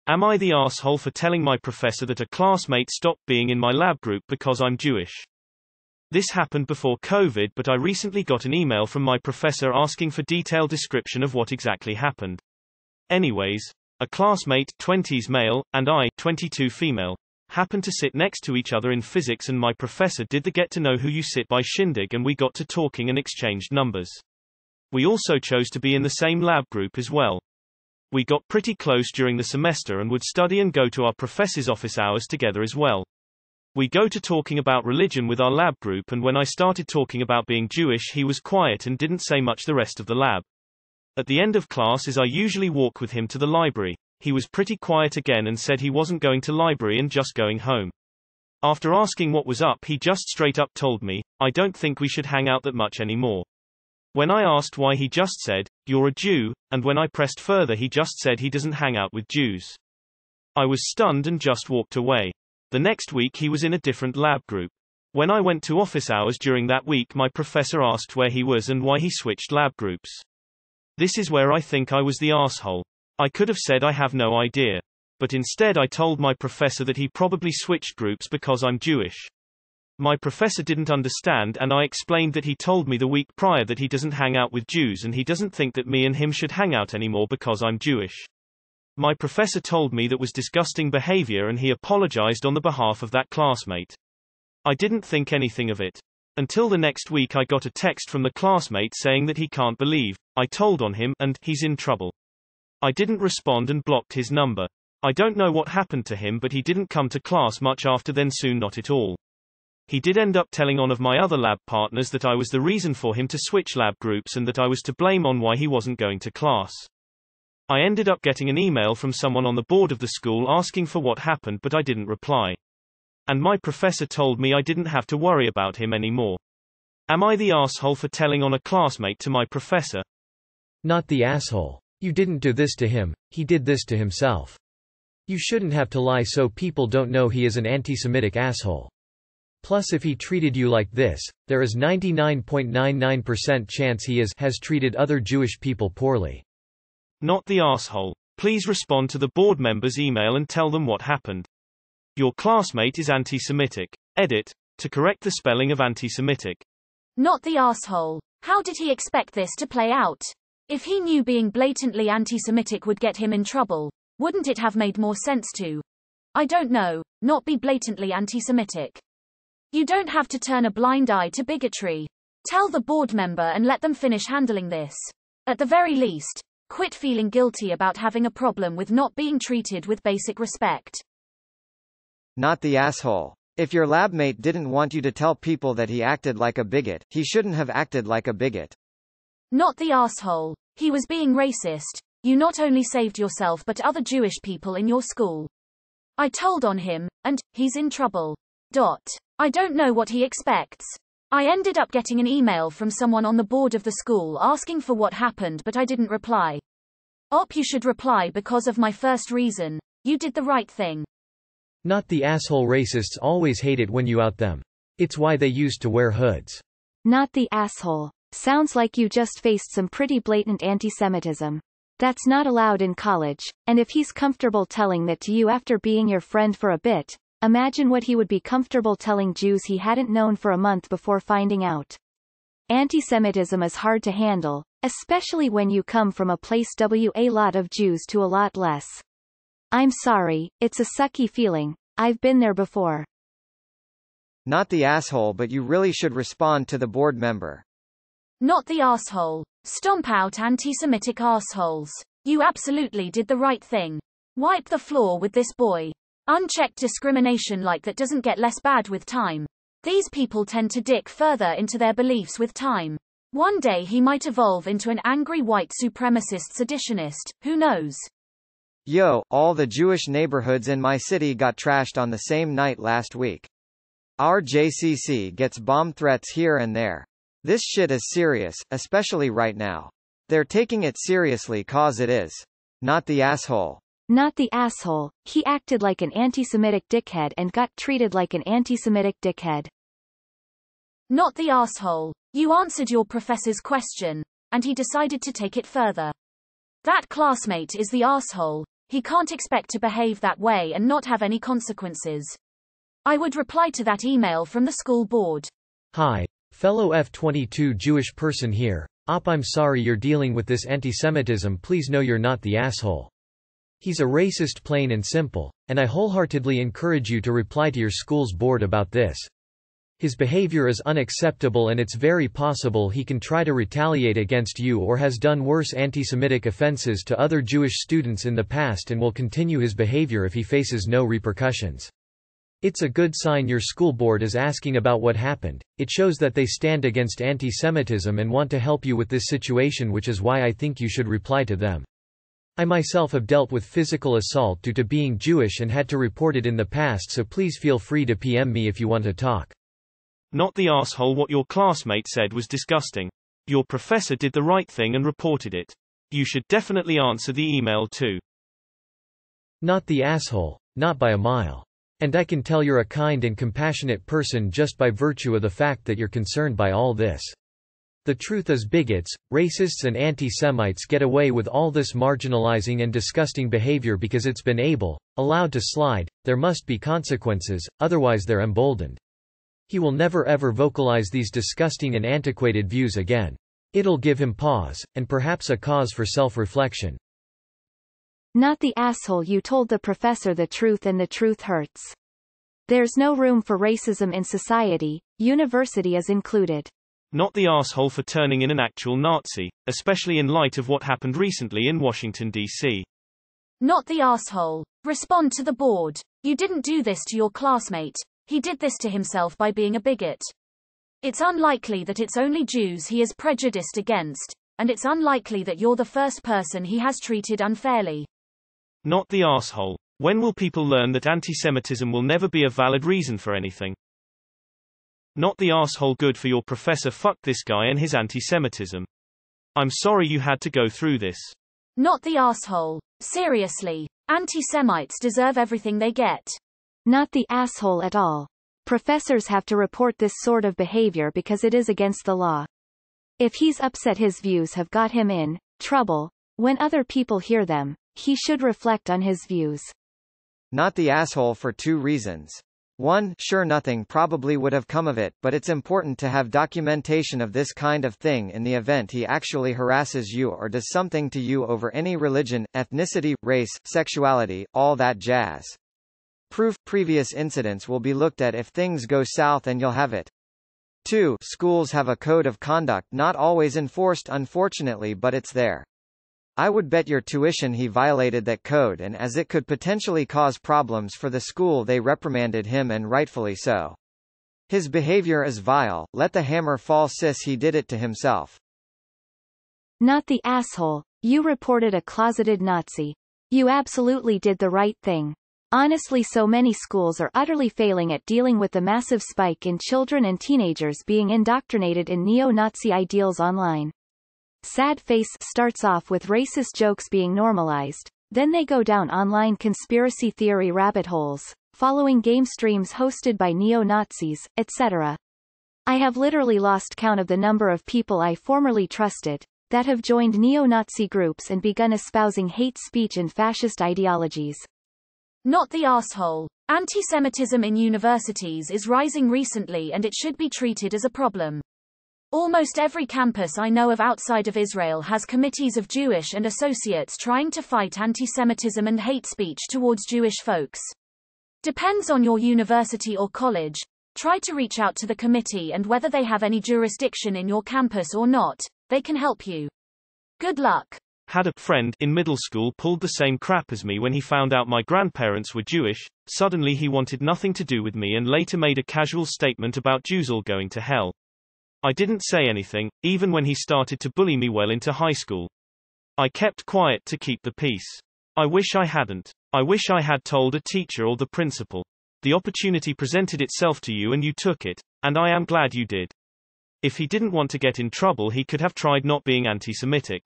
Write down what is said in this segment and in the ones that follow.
Am I the arsehole for telling my professor that a classmate stopped being in my lab group because I'm Jewish? This happened before COVID, but I recently got an email from my professor asking for detailed description of what exactly happened. Anyways, a classmate, 20s male, and I, 22 female, happened to sit next to each other in physics, and my professor did the get to know who you sit by shindig, and we got to talking and exchanged numbers. We also chose to be in the same lab group as well. We got pretty close during the semester and would study and go to our professor's office hours together as well. We go to talking about religion with our lab group, and when I started talking about being Jewish, he was quiet and didn't say much the rest of the lab. At the end of class, as I usually walk with him to the library, he was pretty quiet again and said he wasn't going to library and just going home. After asking what was up, he just straight up told me, I don't think we should hang out that much anymore. When I asked why, he just said, you're a Jew, and when I pressed further, he just said he doesn't hang out with Jews. I was stunned and just walked away. The next week he was in a different lab group. When I went to office hours during that week, my professor asked where he was and why he switched lab groups. This is where I think I was the arsehole. I could have said I have no idea. But instead I told my professor that he probably switched groups because I'm Jewish. My professor didn't understand, and I explained that he told me the week prior that he doesn't hang out with Jews and he doesn't think that me and him should hang out anymore because I'm Jewish. My professor told me that was disgusting behavior and he apologized on the behalf of that classmate. I didn't think anything of it. Until the next week I got a text from the classmate saying that he can't believe I told on him and he's in trouble. I didn't respond and blocked his number. I don't know what happened to him, but he didn't come to class much after then, soon not at all. He did end up telling one of my other lab partners that I was the reason for him to switch lab groups and that I was to blame on why he wasn't going to class. I ended up getting an email from someone on the board of the school asking for what happened, but I didn't reply. And my professor told me I didn't have to worry about him anymore. Am I the asshole for telling on a classmate to my professor? Not the asshole. You didn't do this to him, he did this to himself. You shouldn't have to lie so people don't know he is an anti-Semitic asshole. Plus, if he treated you like this, there is 99.99% chance he has treated other Jewish people poorly. Not the asshole. Please respond to the board member's email and tell them what happened. Your classmate is anti-Semitic. Edit, to correct the spelling of anti-Semitic. Not the asshole. How did he expect this to play out? If he knew being blatantly anti-Semitic would get him in trouble, wouldn't it have made more sense to, I don't know, not be blatantly anti-Semitic? You don't have to turn a blind eye to bigotry. Tell the board member and let them finish handling this. At the very least, quit feeling guilty about having a problem with not being treated with basic respect. Not the asshole. If your lab mate didn't want you to tell people that he acted like a bigot, he shouldn't have acted like a bigot. Not the asshole. He was being racist. You not only saved yourself but other Jewish people in your school. I told on him, and he's in trouble. I don't know what he expects. I ended up getting an email from someone on the board of the school asking for what happened, but I didn't reply. You should reply because of my first reason. You did the right thing. Not the asshole. Racists always hate it when you out them. It's why they used to wear hoods. Not the asshole. Sounds like you just faced some pretty blatant anti-Semitism. That's not allowed in college, and if he's comfortable telling that to you after being your friend for a bit, imagine what he would be comfortable telling Jews he hadn't known for a month before finding out. Anti-Semitism is hard to handle, especially when you come from a place with a lot of Jews to a lot less. I'm sorry, it's a sucky feeling. I've been there before. Not the asshole, but you really should respond to the board member. Not the asshole. Stomp out anti-Semitic assholes. You absolutely did the right thing. Wipe the floor with this boy. Unchecked discrimination like that doesn't get less bad with time. These people tend to dig further into their beliefs with time. One day he might evolve into an angry white supremacist seditionist, who knows? Yo, all the Jewish neighborhoods in my city got trashed on the same night last week. Our JCC gets bomb threats here and there. This shit is serious, especially right now. They're taking it seriously cause it is. Not the asshole. Not the asshole. He acted like an anti-Semitic dickhead and got treated like an anti-Semitic dickhead. Not the asshole. You answered your professor's question, and he decided to take it further. That classmate is the asshole. He can't expect to behave that way and not have any consequences. I would reply to that email from the school board. Hi, fellow F22 Jewish person here. I'm sorry you're dealing with this antisemitism. Please know you're not the asshole. He's a racist, plain and simple, and I wholeheartedly encourage you to reply to your school's board about this. His behavior is unacceptable and it's very possible he can try to retaliate against you or has done worse anti-Semitic offenses to other Jewish students in the past and will continue his behavior if he faces no repercussions. It's a good sign your school board is asking about what happened. It shows that they stand against anti-Semitism and want to help you with this situation, which is why I think you should reply to them. I myself have dealt with physical assault due to being Jewish and had to report it in the past, so please feel free to PM me if you want to talk. Not the asshole. What your classmate said was disgusting. Your professor did the right thing and reported it. You should definitely answer the email too. Not the asshole, not by a mile. And I can tell you're a kind and compassionate person just by virtue of the fact that you're concerned by all this. The truth is, bigots, racists and anti-Semites get away with all this marginalizing and disgusting behavior because it's been allowed to slide. There must be consequences, otherwise they're emboldened. He will never ever vocalize these disgusting and antiquated views again. It'll give him pause, and perhaps a cause for self-reflection. Not the asshole. You told the professor the truth and the truth hurts. There's no room for racism in society, university is included. Not the asshole for turning in an actual Nazi, especially in light of what happened recently in Washington, D.C. Not the asshole. Respond to the board. You didn't do this to your classmate. He did this to himself by being a bigot. It's unlikely that it's only Jews he is prejudiced against, and it's unlikely that you're the first person he has treated unfairly. Not the asshole. When will people learn that anti-Semitism will never be a valid reason for anything? Not the asshole. Good for your professor. Fuck this guy and his anti-Semitism. I'm sorry you had to go through this. Not the asshole. Seriously. Anti-Semites deserve everything they get. Not the asshole at all. Professors have to report this sort of behavior because it is against the law. If he's upset, his views have got him in trouble. When other people hear them, he should reflect on his views. Not the asshole for two reasons. One, sure, nothing probably would have come of it, but it's important to have documentation of this kind of thing in the event he actually harasses you or does something to you over any religion, ethnicity, race, sexuality, all that jazz. Proof. Previous incidents will be looked at if things go south, and you'll have it. 2. Schools have a code of conduct, not always enforced unfortunately, but it's there. I would bet your tuition he violated that code, and as it could potentially cause problems for the school, they reprimanded him, and rightfully so. His behavior is vile. Let the hammer fall, sis. He did it to himself. Not the asshole. You reported a closeted Nazi. You absolutely did the right thing. Honestly, so many schools are utterly failing at dealing with the massive spike in children and teenagers being indoctrinated in neo-Nazi ideals online. Sad face starts off with racist jokes being normalized, then they go down online conspiracy theory rabbit holes, following game streams hosted by neo-Nazis, etc. I have literally lost count of the number of people I formerly trusted that have joined neo-Nazi groups and begun espousing hate speech and fascist ideologies. Not the asshole. Anti-Semitism in universities is rising recently, and it should be treated as a problem. Almost every campus I know of outside of Israel has committees of Jewish and associates trying to fight anti-Semitism and hate speech towards Jewish folks. Depends on your university or college. Try to reach out to the committee, and whether they have any jurisdiction in your campus or not, they can help you. Good luck. Had a friend in middle school pulled the same crap as me when he found out my grandparents were Jewish. Suddenly he wanted nothing to do with me and later made a casual statement about Jews all going to hell. I didn't say anything, even when he started to bully me well into high school. I kept quiet to keep the peace. I wish I hadn't. I wish I had told a teacher or the principal. The opportunity presented itself to you and you took it, and I am glad you did. If he didn't want to get in trouble, he could have tried not being anti-Semitic.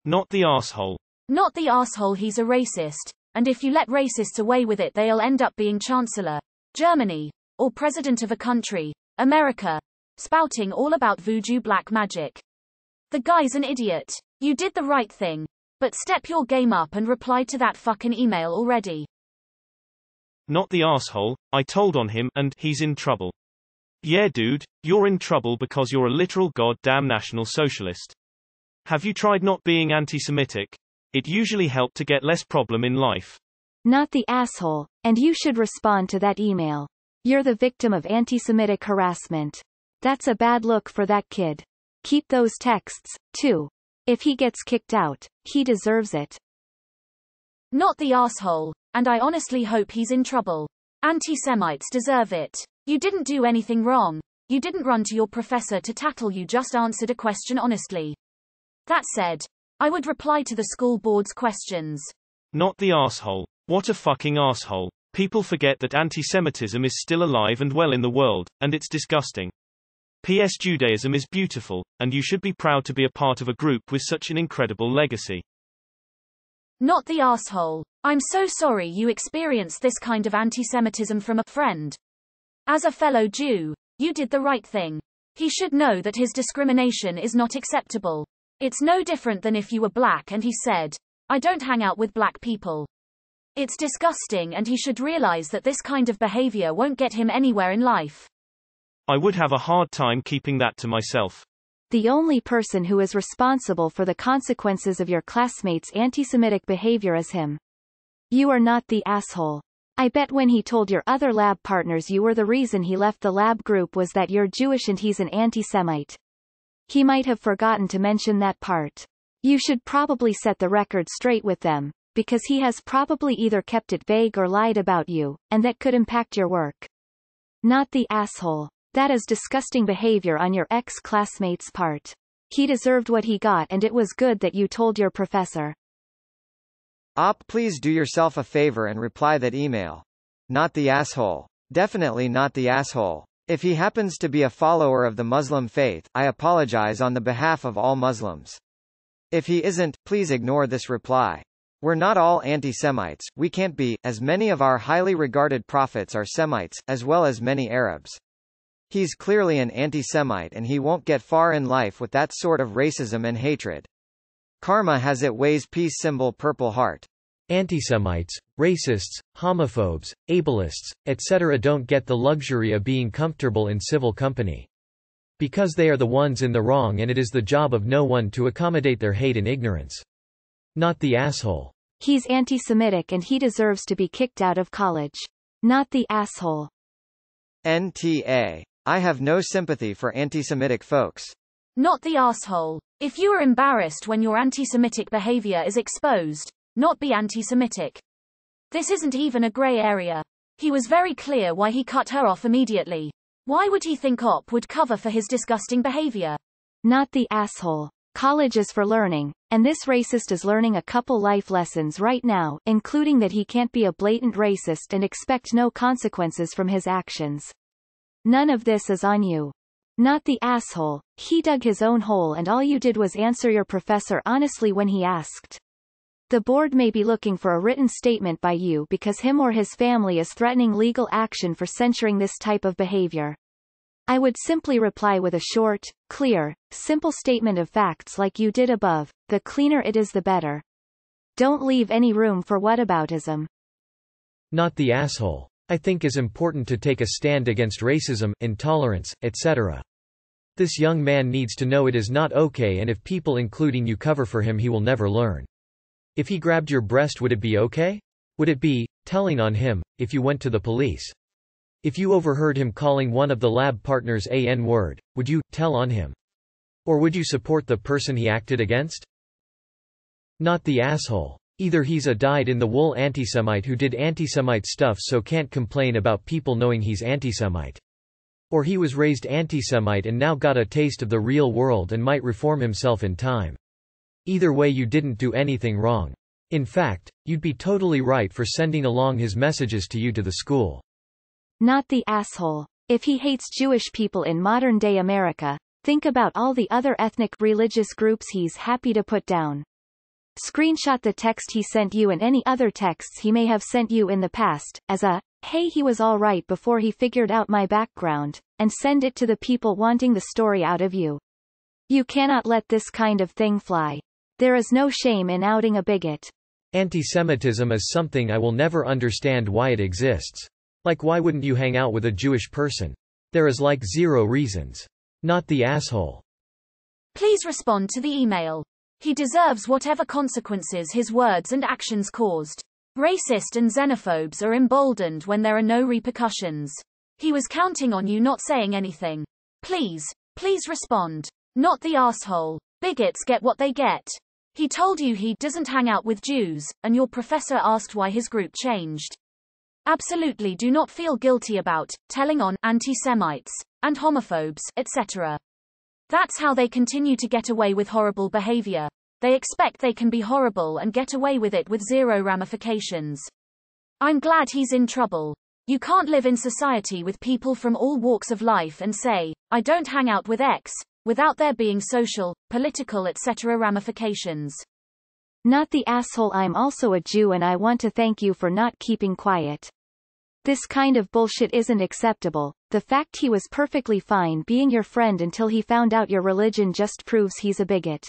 Not the asshole. Not the asshole. He's a racist, and if you let racists away with it, they'll end up being Chancellor, Germany, or President of a country, America, spouting all about voodoo black magic. The guy's an idiot. You did the right thing. But step your game up and reply to that fucking email already. Not the asshole, I told on him, and he's in trouble. Yeah dude, you're in trouble because you're a literal goddamn National Socialist. Have you tried not being anti-Semitic? It usually helped to get less problem in life. Not the asshole, and you should respond to that email. You're the victim of anti-Semitic harassment. That's a bad look for that kid. Keep those texts, too. If he gets kicked out, he deserves it. Not the asshole, and I honestly hope he's in trouble. Anti-Semites deserve it. You didn't do anything wrong. You didn't run to your professor to tackle, you just answered a question honestly. That said, I would reply to the school board's questions. Not the asshole. What a fucking asshole. People forget that anti-Semitism is still alive and well in the world, and it's disgusting. P.S. Judaism is beautiful, and you should be proud to be a part of a group with such an incredible legacy. Not the asshole. I'm so sorry you experienced this kind of anti-Semitism from a friend. As a fellow Jew, you did the right thing. He should know that his discrimination is not acceptable. It's no different than if you were black and he said, I don't hang out with black people. It's disgusting, and he should realize that this kind of behavior won't get him anywhere in life. I would have a hard time keeping that to myself. The only person who is responsible for the consequences of your classmates' anti-Semitic behavior is him. You are not the asshole. I bet when he told your other lab partners you were the reason he left the lab group was that you're Jewish and he's an anti-Semite. He might have forgotten to mention that part. You should probably set the record straight with them, because he has probably either kept it vague or lied about you, and that could impact your work. Not the asshole. That is disgusting behavior on your ex-classmate's part. He deserved what he got, and it was good that you told your professor. Please do yourself a favor and reply that email. Not the asshole. Definitely not the asshole. If he happens to be a follower of the Muslim faith, I apologize on the behalf of all Muslims. If he isn't, please ignore this reply. We're not all anti-Semites, we can't be, as many of our highly regarded prophets are Semites, as well as many Arabs. He's clearly an anti-Semite and he won't get far in life with that sort of racism and hatred. Karma has it ways peace symbol purple heart. Anti-Semites, racists, homophobes, ableists, etc. don't get the luxury of being comfortable in civil company. Because they are the ones in the wrong, and it is the job of no one to accommodate their hate and ignorance. Not the asshole. He's anti-Semitic and he deserves to be kicked out of college. Not the asshole. NTA. I have no sympathy for anti-Semitic folks. Not the asshole. If you are embarrassed when your anti-Semitic behavior is exposed, not be anti-Semitic. This isn't even a gray area. He was very clear why he cut her off immediately. Why would he think OP would cover for his disgusting behavior? Not the asshole. College is for learning, and this racist is learning a couple life lessons right now, including that he can't be a blatant racist and expect no consequences from his actions. None of this is on you. Not the asshole. He dug his own hole and all you did was answer your professor honestly when he asked. The board may be looking for a written statement by you because him or his family is threatening legal action for censoring this type of behavior. I would simply reply with a short, clear, simple statement of facts like you did above. The cleaner it is the better. Don't leave any room for whataboutism. Not the asshole. I think is important to take a stand against racism, intolerance, etc. This young man needs to know it is not okay, and if people including you cover for him he will never learn. If he grabbed your breast, would it be okay? Would it be telling on him if you went to the police? If you overheard him calling one of the lab partners a N-word, would you tell on him? Or would you support the person he acted against? Not the asshole. Either he's a dyed-in-the-wool anti-Semite who did anti-Semite stuff so can't complain about people knowing he's anti-Semite. Or he was raised anti-Semite and now got a taste of the real world and might reform himself in time. Either way, you didn't do anything wrong. In fact, you'd be totally right for sending along his messages to you to the school. Not the asshole. If he hates Jewish people in modern-day America, think about all the other ethnic religious groups he's happy to put down. Screenshot the text he sent you and any other texts he may have sent you in the past, as a, hey, he was alright before he figured out my background, and send it to the people wanting the story out of you. You cannot let this kind of thing fly. There is no shame in outing a bigot. Antisemitism is something I will never understand why it exists. Like, why wouldn't you hang out with a Jewish person? There is like zero reasons. Not the asshole. Please respond to the email. He deserves whatever consequences his words and actions caused. Racist and xenophobes are emboldened when there are no repercussions. He was counting on you not saying anything. Please respond. Not the asshole. Bigots get what they get. He told you he doesn't hang out with Jews, and your professor asked why his group changed. Absolutely do not feel guilty about telling on anti-Semites and homophobes, etc. That's how they continue to get away with horrible behavior. They expect they can be horrible and get away with it with zero ramifications. I'm glad he's in trouble. You can't live in society with people from all walks of life and say, I don't hang out with X, without there being social, political, etc. ramifications. Not the asshole. I'm also a Jew and I want to thank you for not keeping quiet. This kind of bullshit isn't acceptable. The fact he was perfectly fine being your friend until he found out your religion just proves he's a bigot.